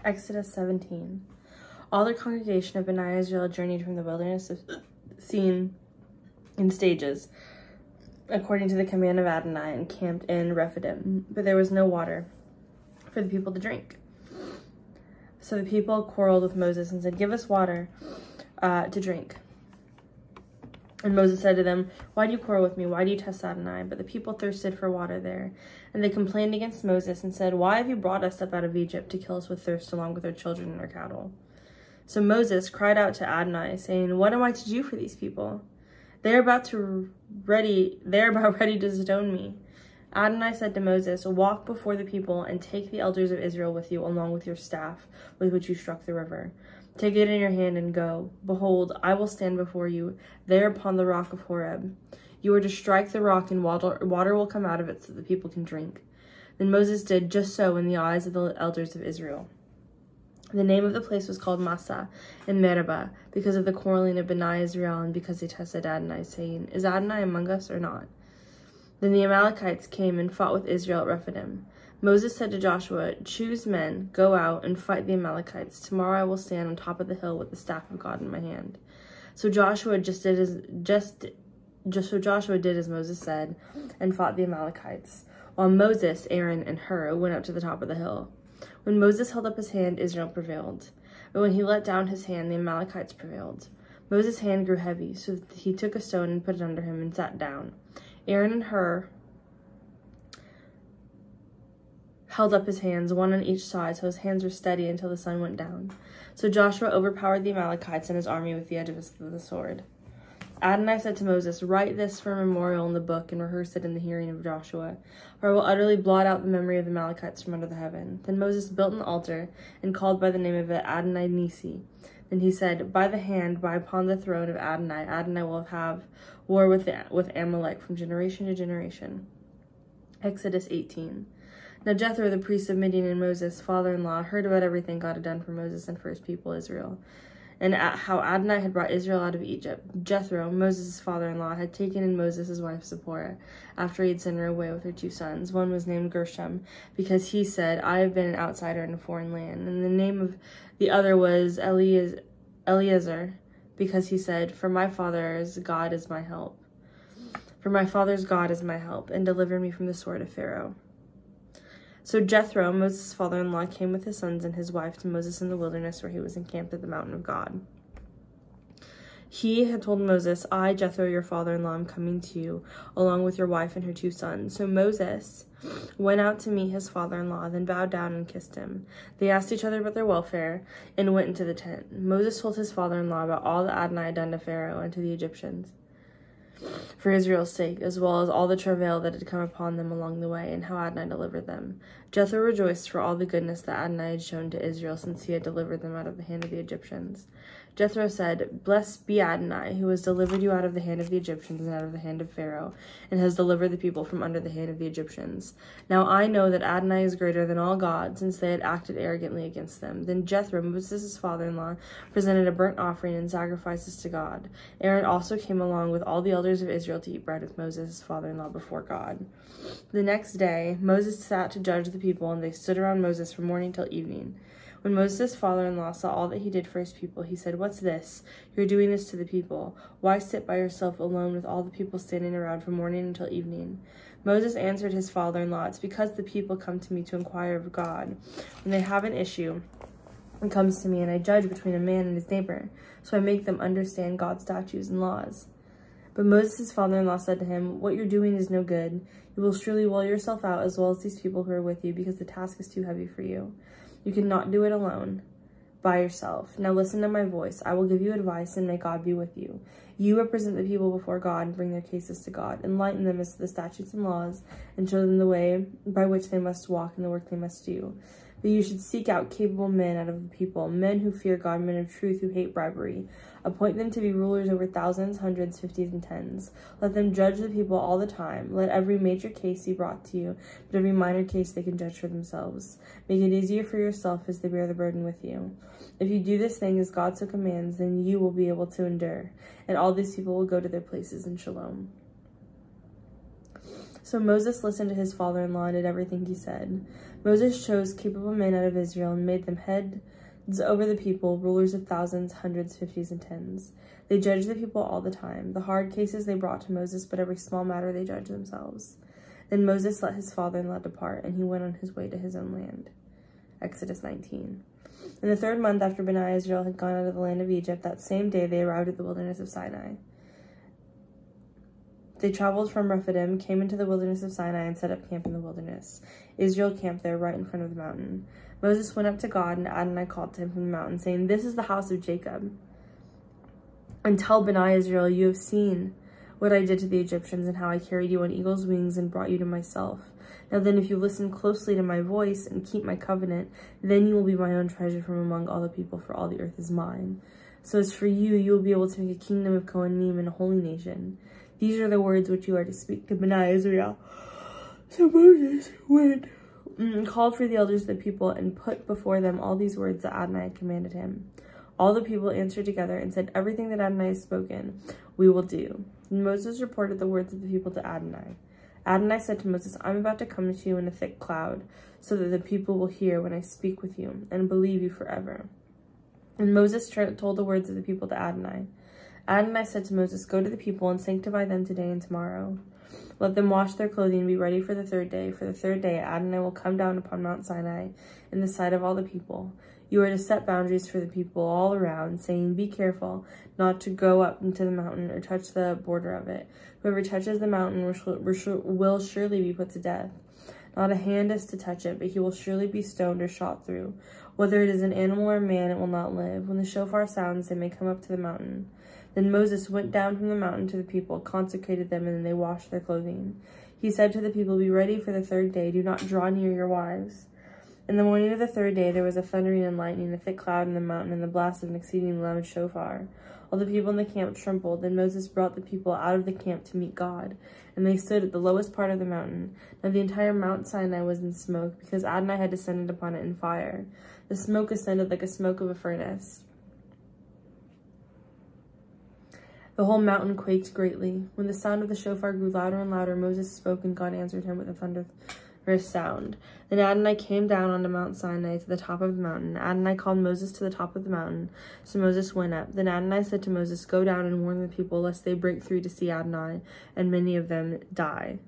Exodus 17. All the congregation of Bnei Israel journeyed from the wilderness of Sin in stages, according to the command of Adonai, and camped in Rephidim. But there was no water for the people to drink. So the people quarreled with Moses and said, "Give us water to drink." And Moses said to them, "Why do you quarrel with me? Why do you test Adonai?" But the people thirsted for water there. And they complained against Moses and said, "Why have you brought us up out of Egypt to kill us with thirst along with our children and our cattle?" So Moses cried out to Adonai, saying, "What am I to do for these people? They are about ready to stone me." Adonai said to Moses, "Walk before the people and take the elders of Israel with you, along with your staff with which you struck the river. Take it in your hand and go. Behold, I will stand before you there upon the rock of Horeb. You are to strike the rock, and water will come out of it so the people can drink." Then Moses did just so in the eyes of the elders of Israel. The name of the place was called Massah in Meribah, because of the quarreling of Bnei Israel, and because they tested Adonai, saying, "Is Adonai among us or not?" Then the Amalekites came and fought with Israel at Rephidim. Moses said to Joshua, "Choose men, go out and fight the Amalekites. Tomorrow I will stand on top of the hill with the staff of God in my hand." So Joshua did as Moses said, and fought the Amalekites, while Moses, Aaron, and Hur went up to the top of the hill. When Moses held up his hand, Israel prevailed. But when he let down his hand, the Amalekites prevailed. Moses' hand grew heavy, so that he took a stone and put it under him and sat down. Aaron and Hur held up his hands, one on each side, so his hands were steady until the sun went down. So Joshua overpowered the Amalekites and his army with the edge of the sword. Adonai said to Moses, "Write this for a memorial in the book and rehearse it in the hearing of Joshua, for I will utterly blot out the memory of the Amalekites from under the heaven." Then Moses built an altar and called by the name of it Adonai Nisi. Then he said, "By the hand, upon the throne of Adonai, Adonai will have war with Amalek from generation to generation." Exodus 18. Now Jethro, the priest of Midian, and Moses' father-in-law, heard about everything God had done for Moses and for his people Israel, and how Adonai had brought Israel out of Egypt. Jethro, Moses' father-in-law, had taken in Moses' wife Zipporah, after he had sent her away with her 2 sons. One was named Gershom, because he said, "I have been an outsider in a foreign land." And the name of the other was Eliezer, because he said, "For my father's God is my help. For my father's God is my help, and delivered me from the sword of Pharaoh." So Jethro, Moses' father-in-law, came with his sons and his wife to Moses in the wilderness, where he was encamped at the mountain of God. He had told Moses, "I, Jethro, your father-in-law, am coming to you, along with your wife and her 2 sons." So Moses went out to meet his father-in-law, then bowed down and kissed him. They asked each other about their welfare and went into the tent. Moses told his father-in-law about all that Adonai had done to Pharaoh and to the Egyptians for Israel's sake, as well as all the travail that had come upon them along the way, and how Adonai delivered them. Jethro rejoiced for all the goodness that Adonai had shown to Israel, since he had delivered them out of the hand of the Egyptians. Jethro said, "Blessed be Adonai, who has delivered you out of the hand of the Egyptians and out of the hand of Pharaoh, and has delivered the people from under the hand of the Egyptians. Now I know that Adonai is greater than all gods, since they had acted arrogantly against them." Then Jethro, Moses' father-in-law, presented a burnt offering and sacrifices to God. Aaron also came along with all the elders of Israel to eat bread with Moses' father-in-law before God. The next day, Moses sat to judge the people, and they stood around Moses from morning till evening. When Moses' father-in-law saw all that he did for his people, he said, "What's this? You're doing this to the people. Why sit by yourself alone with all the people standing around from morning until evening?" Moses answered his father-in-law, "It's because the people come to me to inquire of God. When they have an issue, it comes to me, and I judge between a man and his neighbor. So I make them understand God's statutes and laws." But Moses' father-in-law said to him, "What you're doing is no good. You will surely wear yourself out, as well as these people who are with you, because the task is too heavy for you. You cannot do it alone, by yourself. Now listen to my voice. I will give you advice, and may God be with you. You represent the people before God and bring their cases to God. Enlighten them as to the statutes and laws, and show them the way by which they must walk and the work they must do. But you should seek out capable men out of the people, men who fear God, men of truth who hate bribery. Appoint them to be rulers over thousands, hundreds, fifties, and tens. Let them judge the people all the time. Let every major case be brought to you, but every minor case they can judge for themselves. Make it easier for yourself as they bear the burden with you. If you do this thing as God so commands, then you will be able to endure, and all these people will go to their places in shalom." So Moses listened to his father-in-law and did everything he said. Moses chose capable men out of Israel and made them heads over the people, rulers of thousands, hundreds, fifties, and tens. They judged the people all the time. The hard cases they brought to Moses, but every small matter they judged themselves. Then Moses let his father-in-law depart, and he went on his way to his own land. Exodus 19. In the 3rd month after Bani Israel had gone out of the land of Egypt, that same day they arrived at the wilderness of Sinai. They traveled from Rephidim, came into the wilderness of Sinai, and set up camp in the wilderness. Israel camped there right in front of the mountain. Moses went up to God, and Adonai called to him from the mountain, saying, "This is the house of Jacob. And tell Bani Israel, you have seen what I did to the Egyptians, and how I carried you on eagle's wings and brought you to myself. Now then, if you listen closely to my voice and keep my covenant, then you will be my own treasure from among all the people, for all the earth is mine. So as for you, you will be able to make a kingdom of Kohanim and a holy nation. These are the words which you are to speak to Bani Israel." So Moses went and called for the elders of the people and put before them all these words that Adonai had commanded him. All the people answered together and said, "Everything that Adonai has spoken, we will do." And Moses reported the words of the people to Adonai. Adonai said to Moses, "I'm about to come to you in a thick cloud, so that the people will hear when I speak with you and believe you forever." And Moses told the words of the people to Adonai. Adonai said to Moses, "Go to the people and sanctify them today and tomorrow. Let them wash their clothing and be ready for the 3rd day. For the 3rd day, Adonai will come down upon Mount Sinai in the sight of all the people. You are to set boundaries for the people all around, saying, 'Be careful not to go up into the mountain or touch the border of it. Whoever touches the mountain will surely be put to death. Not a hand is to touch it, but he will surely be stoned or shot through. Whether it is an animal or man, it will not live. When the shofar sounds, they may come up to the mountain.' Then Moses went down from the mountain to the people, consecrated them, and then they washed their clothing. He said to the people, 'Be ready for the 3rd day. Do not draw near your wives.' In the morning of the 3rd day, there was a thundering and lightning, a thick cloud in the mountain, and the blast of an exceeding loud shofar. All the people in the camp trembled. Then Moses brought the people out of the camp to meet God, and they stood at the lowest part of the mountain. Now the entire Mount Sinai was in smoke, because Adonai had descended upon it in fire. The smoke ascended like the smoke of a furnace. The whole mountain quaked greatly. When the sound of the shofar grew louder and louder, Moses spoke, and God answered him with a thunderous sound. Then Adonai came down onto Mount Sinai to the top of the mountain. Adonai called Moses to the top of the mountain, so Moses went up. Then Adonai said to Moses, "Go down and warn the people, lest they break through to see Adonai, and many of them die.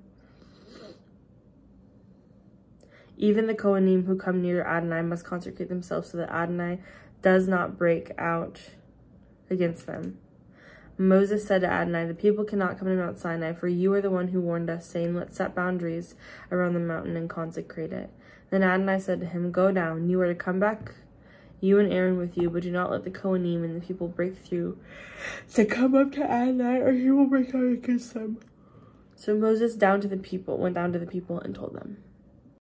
Even the Kohanim who come near Adonai must consecrate themselves, so that Adonai does not break out against them." Moses said to Adonai, "The people cannot come to Mount Sinai, for you are the one who warned us, saying, 'Let's set boundaries around the mountain and consecrate it.'" Then Adonai said to him, "Go down. You are to come back, you and Aaron with you, but do not let the Kohanim and the people break through to come up to Adonai, or he will break out against them." So Moses went down to the people and told them.